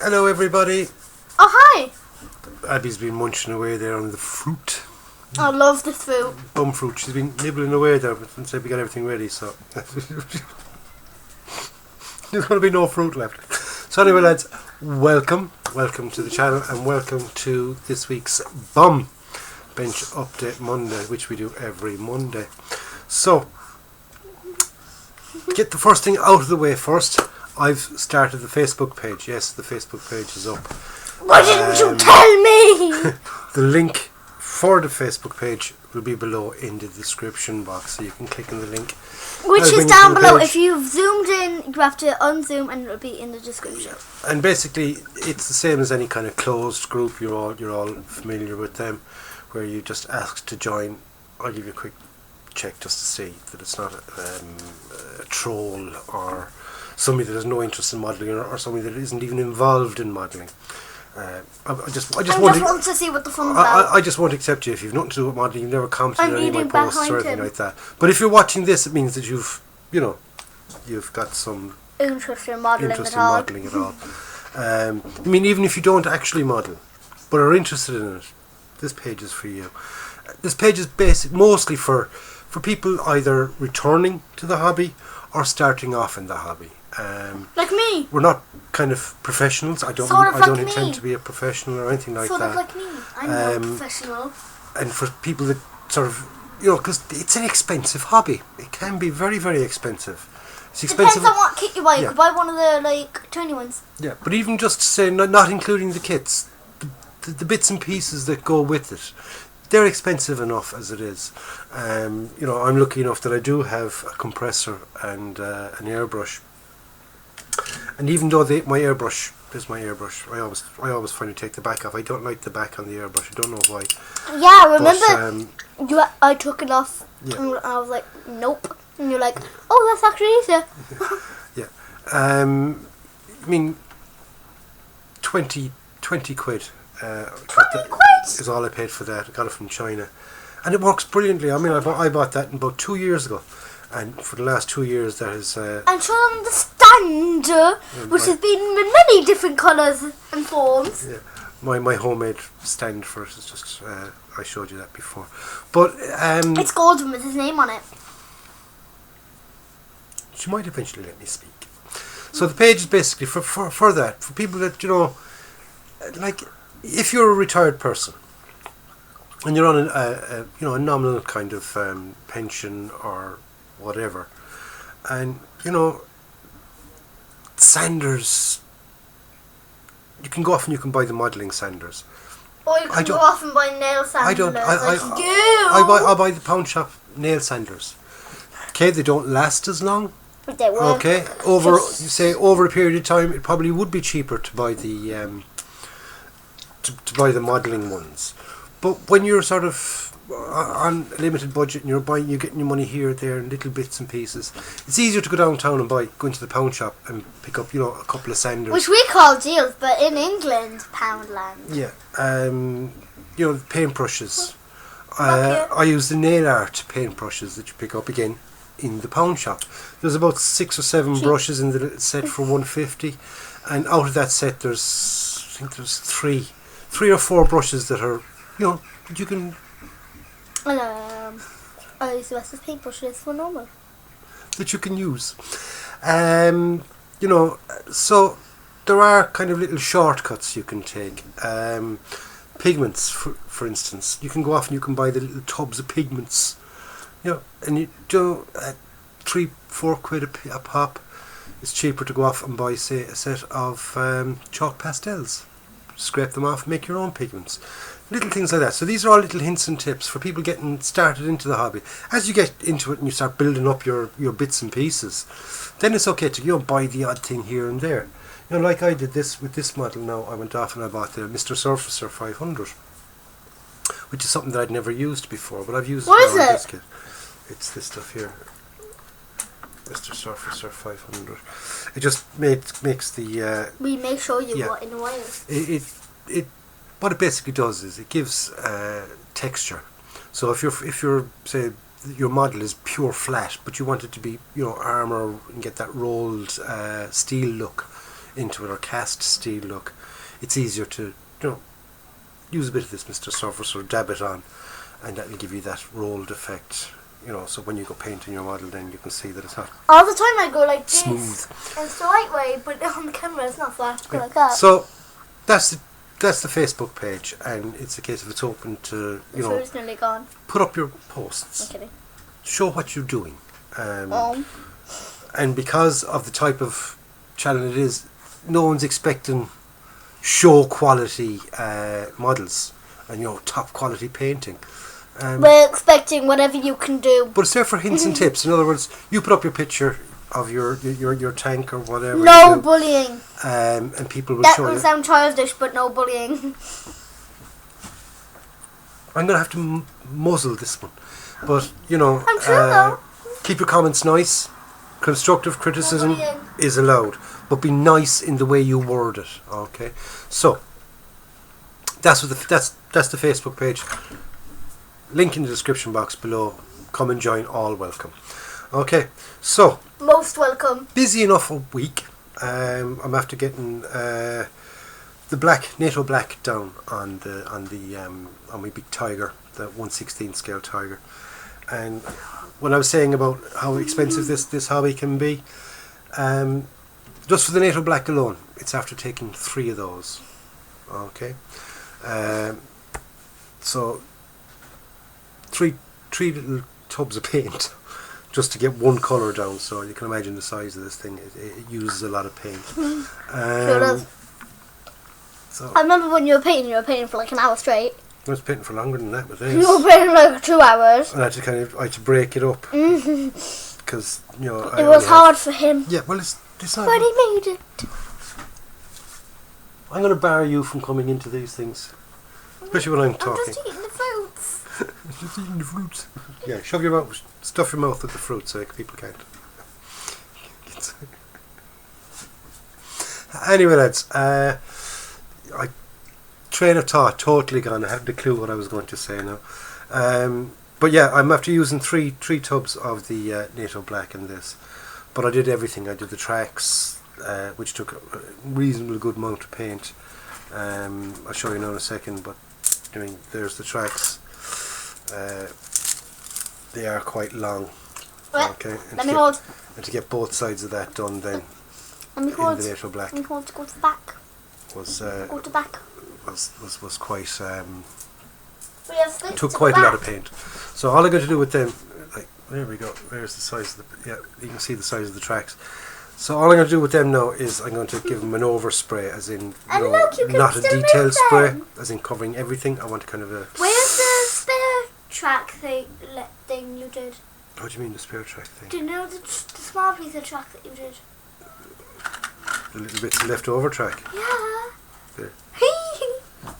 Hello everybody. Oh, hi. Abby's been munching away there on the fruit. I love this fruit. Bum fruit. She's been nibbling away there since we got everything ready, so there's going to be no fruit left. So anyway lads, welcome to the channel and welcome to this week's B.U.M Bench Update Monday, which we do every Monday. So, get the first thing out of the way first. I've started the Facebook page. Yes, the Facebook page is up. Why didn't you tell me? The link for the Facebook page will be below in the description box, so you can click on the link. Which is down below. If you've zoomed in, you have to unzoom and it'll be in the description. Yeah. And basically, it's the same as any kind of closed group. You're all familiar with them, where you just ask to join. I'll give you a quick check just to see that it's not a troll or somebody that has no interest in modelling or somebody that isn't even involved in modelling. I just want to see what the fun's about. I just won't accept you if you've nothing to do with modelling. You've never commented on any of my posts or anything like that. But if you're watching this, it means that you've got some interest in modelling at all. I mean, even if you don't actually model, but are interested in it, this page is for you. This page is mostly for people either returning to the hobby or starting off in the hobby. Like me. We're not kind of professionals. I don't intend to be a professional or anything like that. Sort of like me. I'm not a professional. And for people that sort of, because it's an expensive hobby. It can be very, very expensive. It's expensive. Depends on what kit you buy. You could buy one of the tiny ones. Yeah, but even just say not including the kits, the bits and pieces that go with it, they're expensive enough as it is. I'm lucky enough that I do have a compressor and an airbrush. And even though there's my airbrush, I always find to take the back off. I don't like the back on the airbrush. I don't know why. Yeah, remember I took it off and I was like, nope. And you're like, oh, that's actually easier. Yeah. I mean, 20 quid. 20 quid? Is all I paid for that. I got it from China. And it works brilliantly. I mean, I bought that about 2 years ago. And for the last 2 years, that is... and show them the stand, which has been in many different colours and forms. Yeah, my homemade stand for it is just... I showed you that before. But... it's golden with his name on it. She might eventually let me speak. So the page is basically for that. For people that, like, if you're a retired person, and you're on a nominal kind of pension or whatever, and sanders, you can go off and you can buy the modelling sanders. Or you can go off and buy nail sanders. I buy the pound shop nail sanders. Okay, they don't last as long. But they will. Okay, over a period of time, it probably would be cheaper to buy the to buy the modelling ones. But when you're sort of on a limited budget and you're getting your money here, there, and little bits and pieces, it's easier to go downtown and go into the pound shop and pick up, a couple of sanders. Which we call deals, but in England, Poundland. Yeah, paintbrushes. I use the nail art paintbrushes that you pick up again in the pound shop. There's about 6 or 7 brushes in the set for $1.50, and out of that set, I think there's 3 or 4 brushes that are, you can. I use the rest of paintbrushes for normal. That you can use. So there are kind of little shortcuts you can take. Pigments, for instance. You can go off and you can buy the little tubs of pigments. And you do 3-4 quid a pop. It's cheaper to go off and buy, say, a set of chalk pastels. Scrape them off and make your own pigments. Little things like that. So these are all little hints and tips for people getting started into the hobby. As you get into it and you start building up your bits and pieces, then it's okay to buy the odd thing here and there. Like I did this with this model now. I went off and I bought the Mr. Surfacer 500, which is something that I'd never used before, but I've used it now in this kit. It's this stuff here. Mr. Surfacer 500. It just makes the... we may show you what in a while. What it basically does is it gives texture. So if you're say your model is pure flat, but you want it to be armor and get that rolled steel look, into it, or cast steel look, it's easier to use a bit of this Mr. Surface or dab it on, and that will give you that rolled effect. So when you go painting your model, then you can see that it's not all the time. I go like this. Smooth. It's the right way, but on the camera it's not flat. Go like that. So that's the Facebook page, and it's a case of it's open to It's nearly gone. put up your posts. I'm kidding. Show what you're doing. And because of the type of channel it is, no one's expecting show quality models and top quality painting. We're expecting whatever you can do. But it's there for hints and tips. In other words, you put up your picture of your tank or whatever. No bullying. And people will that show you. That will sound childish, but no bullying. I'm going to have to muzzle this one. But, I'm sure though. Keep your comments nice. Constructive criticism is allowed. But be nice in the way you word it. Okay? So, that's the Facebook page. Link in the description box below. Come and join, all welcome. Okay, so most welcome. Busy enough a week. I'm after getting the NATO black down on my big tiger, the 1/16 scale tiger. And when I was saying about how expensive this hobby can be, just for the NATO black alone, it's after taking 3 of those. Okay, so. Three little tubs of paint just to get one colour down, so you can imagine the size of this thing. It uses a lot of paint. Sure does. So I remember when you were painting for like an hour straight. I was painting for longer than that with this. You were painting like 2 hours. And I had to break it up because it was hard for him. Yeah, well it's not. But he made it. I'm going to bar you from coming into these things, especially when I'm talking. I'm just eating the fruits. Just eating the fruits. Yeah, stuff your mouth with the fruit so people can't. Anyway, lads, train of thought totally gone. I hadn't a clue what I was going to say now. But yeah, I'm after using three tubs of the NATO black in this. But I did everything. I did the tracks, which took a reasonably good amount of paint. I'll show you now in a second. But there's the tracks. They are quite long. Okay. And to get both sides of that done, then in the NATO black. Let me hold to go to the back. Go to back. Was quite. Took quite a lot of paint. So all I'm going to do with them, there we go. There's the size of the. Yeah, you can see the size of the tracks. So all I'm going to do with them now is I'm going to give them an overspray, as in not a detailed spray, as in covering everything. I want kind of a. Where's the spare track thing you did? What do you mean the spare track thing? Do you know the small piece of track that you did? The little bits of leftover track. Yeah. There.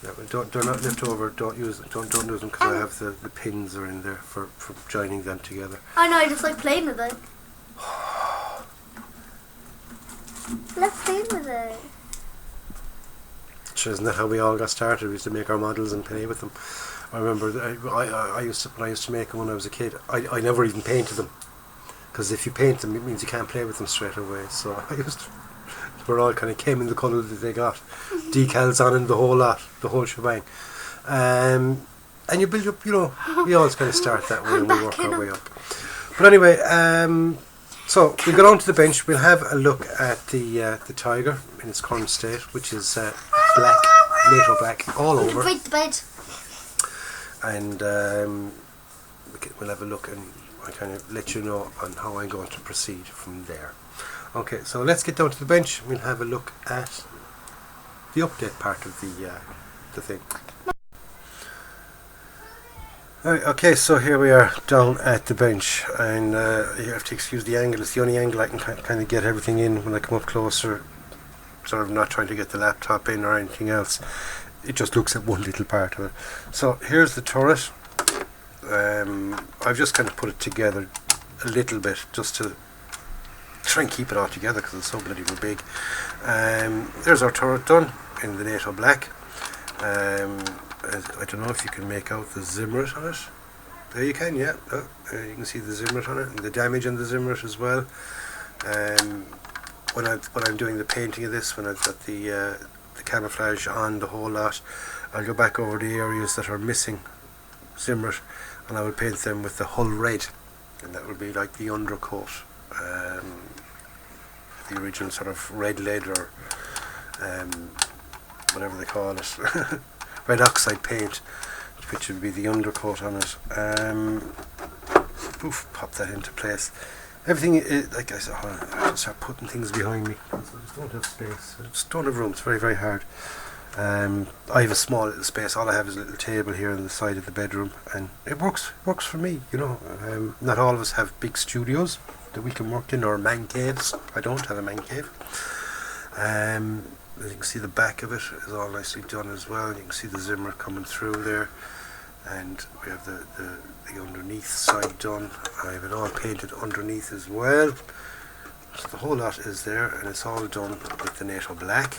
Yeah, but they're not left over. Don't use them. Don't use them because I have the pins are in there for joining them together. I know. I just like playing with it. Let's play with it. Sure, isn't that how we all got started? We used to make our models and play with them. I remember I used to make them when I was a kid. I never even painted them because if you paint them, it means you can't play with them straight away. So I used to. We're all kind of came in the colour that they got, decals on and the whole lot, the whole shebang. And you build up, we always kind of start that way and we work our way up. But anyway, so we'll go down to the bench. We'll have a look at the tiger in its current state, which is black, NATO black, all over. And we'll have a look and I kind of let you know on how I'm going to proceed from there. Okay, so let's get down to the bench. We'll have a look at the update part of the thing. Right, okay, so here we are down at the bench, and you have to excuse the angle. It's the only angle I can kind of get everything in when I come up closer. Sort of not trying to get the laptop in or anything else. It just looks at one little part of it. So here's the turret. I've just kind of put it together a little bit just to try and keep it all together because it's so bloody big. There's our turret done in the NATO black. I don't know if you can make out the zimmet on it. There you can, yeah. You can see the zimmet on it and the damage on the zimmet as well. when I'm doing the painting of this, when I've got the camouflage on the whole lot, I'll go back over the areas that are missing Zimrit, and I will paint them with the hull red, and that will be like the undercoat, the original sort of red lead or whatever they call it, red oxide paint, which would be the undercoat on it. Pop that into place. Everything is, like I said, I have to start putting things behind me. I just don't have space. I just don't have room. It's very, very hard. I have a small little space. All I have is a little table here on the side of the bedroom, and it works for me, you know. Not all of us have big studios that we can work in, or man caves. I don't have a man cave. As you can see, the back of it is all nicely done as well. You can see the Zimmer coming through there, and we have the underneath side done. I have it all painted underneath as well. So the whole lot is there, and it's all done with the NATO black.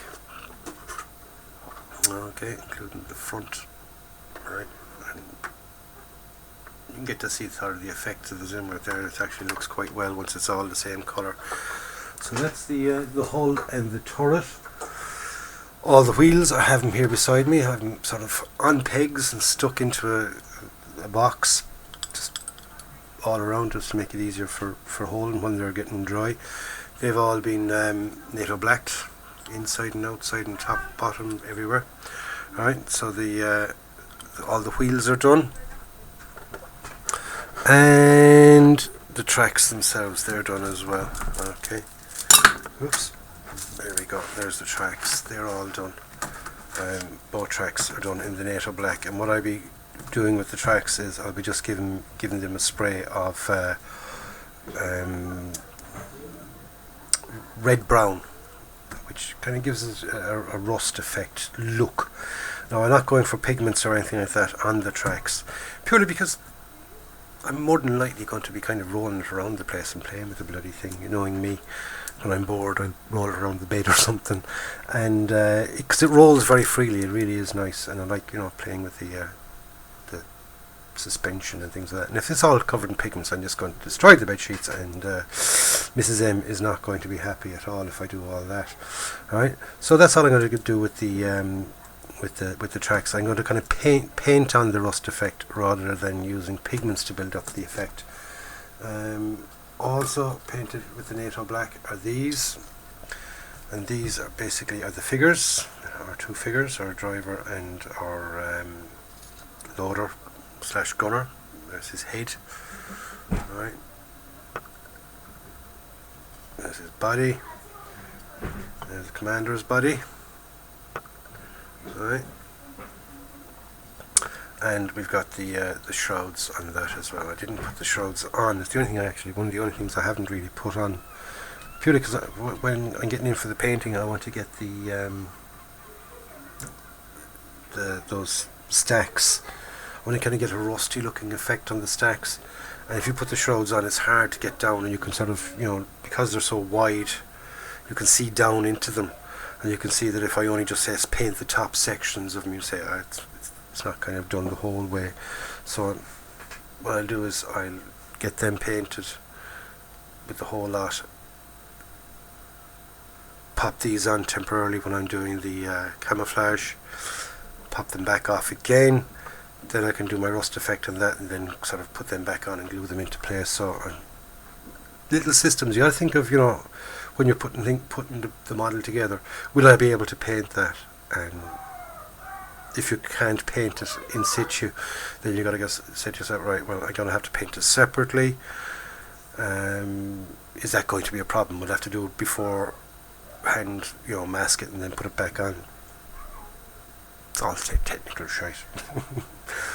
Okay, including the front, right, and you can get to see sort of the effects of the Zimmer there. It actually looks quite well once it's all the same colour. So that's the hull and the turret. All the wheels, I have them here beside me. I have them sort of on pegs and stuck into a box, just all around, just to make it easier for holding when they're getting dry. They've all been NATO blacked, inside and outside and top, bottom, everywhere. Alright, so all the wheels are done, and the tracks themselves, they're done as well. Okay, oops, there we go, there's the tracks, they're all done. Both tracks are done in the NATO black, and what I'll be doing with the tracks is I'll be just giving them a spray of red brown, which kind of gives us a rust effect look. Now, I'm not going for pigments or anything like that on the tracks, purely because I'm more than likely going to be kind of rolling it around the place and playing with the bloody thing. You knowing me, when I'm bored, I roll it around the bed or something, and because it rolls very freely, it really is nice, and I like, you know, playing with the suspension and things like that. And if it's all covered in pigments, I'm just going to destroy the bed sheets, and Mrs. M is not going to be happy at all if I do all that. Alright, so that's all I'm going to do with the tracks. I'm going to kind of paint on the rust effect rather than using pigments to build up the effect. Also painted with the NATO black are these, and these are basically the figures, our two figures, our driver and our loader / gunner. There's his head. Alright, there's his body, there's the commander's body. Alright, and we've got the shrouds on that as well. I didn't put the shrouds on. It's the only thing one of the only things I haven't really put on, purely because when I'm getting in for the painting, I want to get those stacks. I want to kind of get a rusty looking effect on the stacks, and if you put the shrouds on, it's hard to get down, and you can sort of, you know, because they're so wide, you can see down into them. And you can see that if I only just say paint the top sections of them, you say it's not kind of done the whole way. So what I'll do is I'll get them painted with the whole lot, pop these on temporarily when I'm doing the camouflage, pop them back off again, then I can do my rust effect on that, and then sort of put them back on and glue them into place. So little systems you got to think of, you know, when you're putting the model together. Will I be able to paint that? And if you can't paint it in situ, then you got to say to yourself, right, well, I'm going to have to paint it separately. Is that going to be a problem? We'll have to do it beforehand, you know, mask it and then put it back on. It's all technical shite.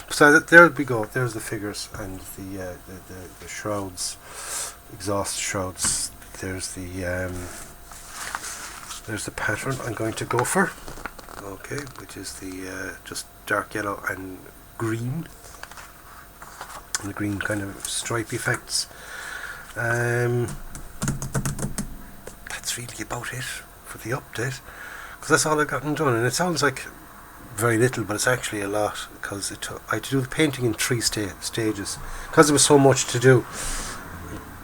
So there we go. There's the figures and the shrouds, exhaust shrouds. There's the pattern I'm going to go for. Okay, which is the just dark yellow and green, and the green kind of stripe effects. That's really about it for the update, because that's all I've gotten done, and it sounds like very little, but it's actually a lot, because I had to do the painting in 3 stages, because there was so much to do.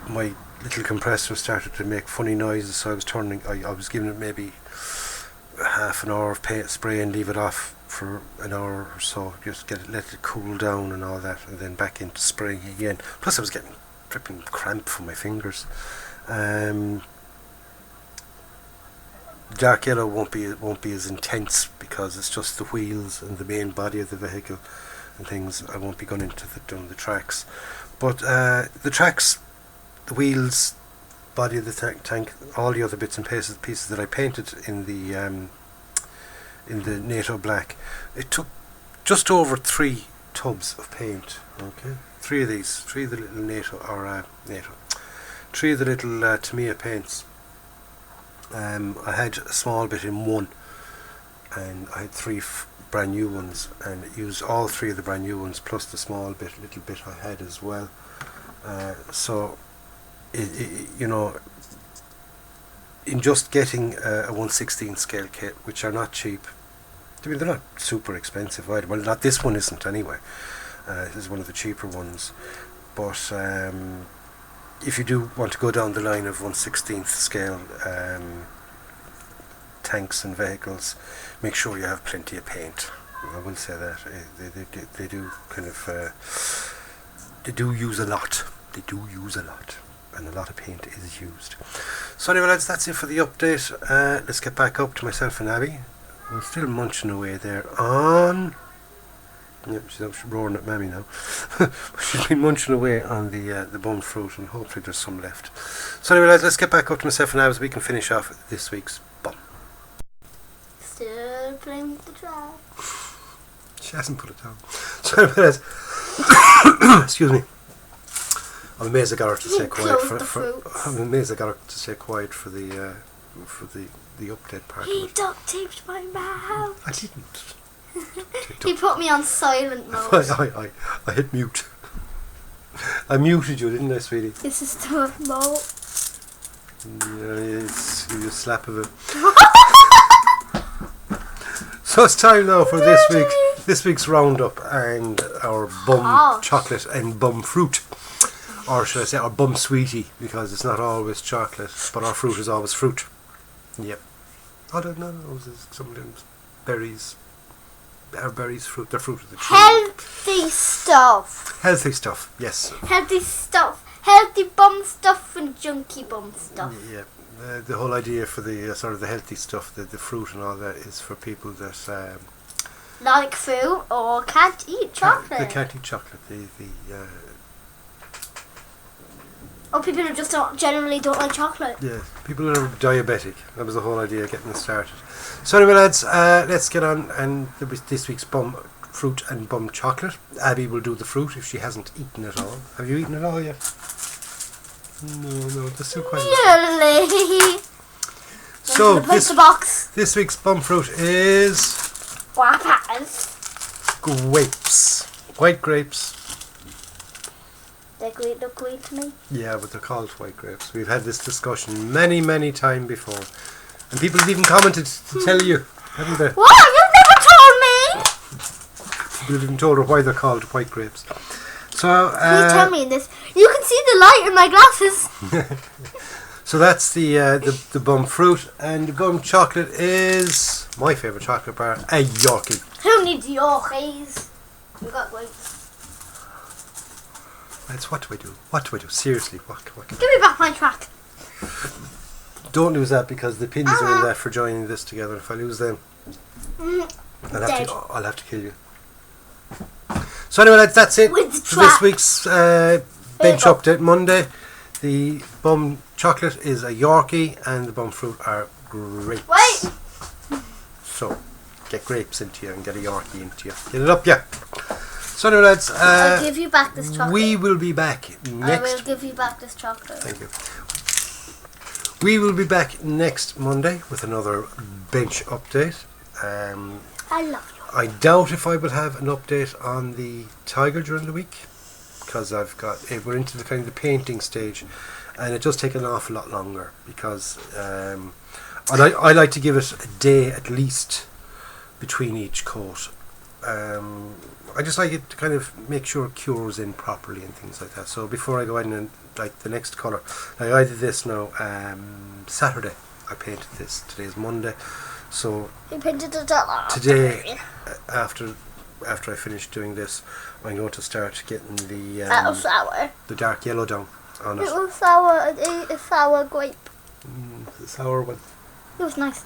My little compressor started to make funny noises, so I was giving it maybe half an hour of paint spray and leave it off for an hour or so, just let it cool down and all that, and then back into spraying again. Plus I was getting dripping cramp from my fingers. Dark yellow won't be as intense because it's just the wheels and the main body of the vehicle and things. I won't be going into doing the tracks, but the tracks, the wheels, body of the tank, all the other bits and pieces that I painted in the NATO black, it took just over 3 tubs of paint. Okay, 3 of these, 3 of the little three of the little Tamiya paints. I had a small bit in one, and I had 3 brand new ones, and it used all 3 of the brand new ones plus the little bit I had as well. So you know, in just getting a 1/16 scale kit, which are not cheap. I mean, they're not super expensive either. Well, not this one isn't anyway. This is one of the cheaper ones. But if you do want to go down the line of 1/16 scale tanks and vehicles, make sure you have plenty of paint. I will say that they do kind of they do use a lot. They do use a lot, and a lot of paint is used. So anyway, lads, that's it for the update. Let's get back up to myself and Abby. I'm still munching away there on. Yep, she's roaring at Mammy now. She's been munching away on the B.U.M fruit, and hopefully there's some left. So anyway, lads, let's get back up to myself and Abby so we can finish off this week's B.U.M. Still playing with the track. She hasn't put it down. So anyway, lads, excuse me. I'm amazed I got her to stay quiet I'm amazed I got her to stay quiet for the update part. He duct taped my mouth. I didn't. He put me on silent mode. I hit mute. I muted you, didn't I, sweetie? This is the remote. Yeah, it's a slap of it. So it's time now for this week's roundup and our B.U.M chocolate and B.U.M fruit. Or should I say our B.U.M sweetie, because it's not always chocolate, but our fruit is always fruit. Yep. I don't know, some of them berries. Are berries fruit? They're fruit of the tree. Healthy stuff. Healthy stuff, yes. Healthy stuff. Healthy B.U.M stuff and junky B.U.M stuff. Yeah. The whole idea for the sort of the healthy stuff, the fruit and all that, is for people that like fruit or can't eat chocolate. They can't eat chocolate. Or people who just generally don't like chocolate. Yeah, people that are diabetic. That was the whole idea of getting it started. So anyway, lads, let's get on and this week's B.U.M fruit and B.U.M chocolate. Abby will do the fruit if she hasn't eaten it all. Have you eaten it all yet? No, there's still quite. Nearly. So this week's B.U.M fruit is guavas. Grapes. White grapes. They look green to me. Yeah, but they're called white grapes. We've had this discussion many times before, and people have even commented to tell you, haven't they? What? You've never told me. People have even told her why they're called white grapes. So please tell me this. You can see the light in my glasses. So that's the B.U.M fruit, and the B.U.M chocolate is my favourite chocolate bar, a Yorkie. Who needs Yorkies? We got grapes. That's what do I do? Seriously, what? Give me back my track. Don't lose that, because the pins are in there for joining this together. If I lose them, I'll have to kill you. So anyway, lads, that's it for this week's bench update Monday. The B.U.M chocolate is a Yorkie, and the B.U.M fruit are grapes. Wait. So get grapes into you and get a Yorkie into you. Get it up, yeah. So anyway, lads, I'll give you back this chocolate. We will be back next. I will give you back this chocolate. Thank you. We will be back next Monday with another bench update. I love you. I doubt if I will have an update on the tiger during the week, because we're into the kind of the painting stage, and it does take an awful lot longer, because I like to give it a day at least between each coat. I just like it to kind of make sure it cures in properly and things like that. So before I go in and like the next colour, like I did this now Saturday. I painted this. Today's Monday, so You painted it today after I finish doing this, I'm going to start getting the that was sour. the dark yellow down on it. It was sour. A sour grape. The sour one. It was nice.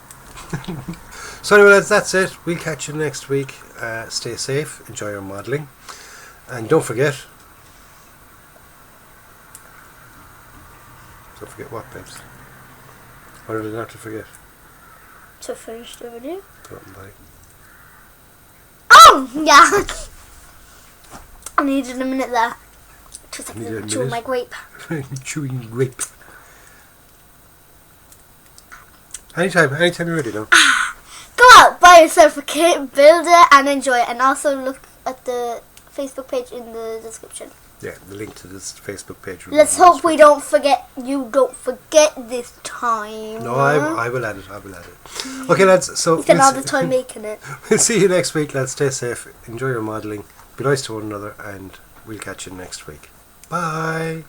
So anyway, lads, that's it. We'll catch you next week. Stay safe. Enjoy your modelling, and don't forget. Don't forget what, babes? What did I not to forget? To finish the video. Go on, buddy. Oh yeah. I needed a minute there. 2 seconds Needed a to chew minute? my grape. Chewing grape. Anytime you're ready now. Go out, buy yourself a kit, build it, and enjoy it. And also look at the Facebook page in the description. Yeah, the link to this Facebook page. will be Let's in the hope we description. don't forget. You don't forget this time. No, I will add it. Okay, lads. So You spent all the time making it. we'll see you next week, lads. Stay safe. Enjoy your modelling. Be nice to one another, and we'll catch you next week. Bye.